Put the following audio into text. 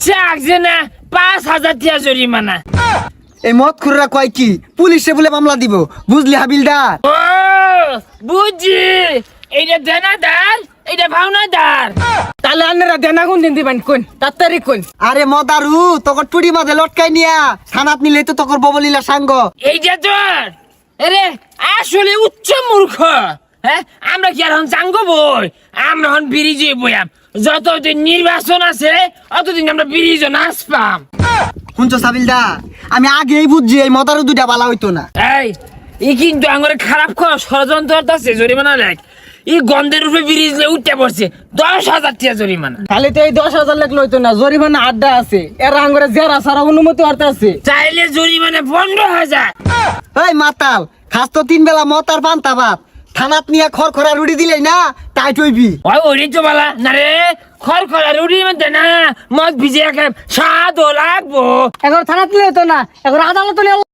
চাকছে না 5,000 টাকা জরিমানা। এই মদ খুররা কয় কি পুলিশে বলে মামলা দিব, বুঝলি হাবিলদার? ও বুঝছি, এইটা দেনাদার, এইটা ভাওনাদার। তাহলে আপনারা দেনা কোন দিন দিবেন কোন তাড়াতাড়ি কোন। আরে মদারু তোর টুড়ি মাঝে লটকাই নিয়া থানাত নিলে তো তোর ববলিলা সাঙ্গ। এইটা তোর আরে আসলে উচ্চ মূর্খ। হ্যাঁ, আমরা কি আর হন চাঙ্গ বই? আমরা হন ব্রিজে বইয়াম। যতদিন নির্বাচন আছে অতদিন আমরা ব্রিজও নাচ পাম। শুনছো হাবিলদার, আমি আগেই বুঝছি এই মদারু দুইটা বালা হইতো না। ই কিন্তু আঙরে খারাপ করা ষড়যন্ত্র আছে, জরিমানা লেখ। ই গন্ধের উপরে ব্রিজ উঠতে পড়ছে, 10,000 টাকা জরিমানা। তাহলে তো এই 10,000 লাগলো হইতো না, জরিমানা আড্ডা আছে, এর আঙ্গুরে জেরা সারা অনুমতি অর্থ আছে। চাইলে জরিমানা 15,000। এই মাতাল, খাস তো 3 বেলা মত আর পান্তা ভাত, থানাত নিয়ে খড়খড়া রুটি দিলেই না টাইট হইবি। ওই ওরি তো বালা না রে, খড়খড়া রুটি মধ্যে না মদ ভিজে খাম, স্বাদও লাগবো। এখন থানা তুলে হতো না, এখন আদালত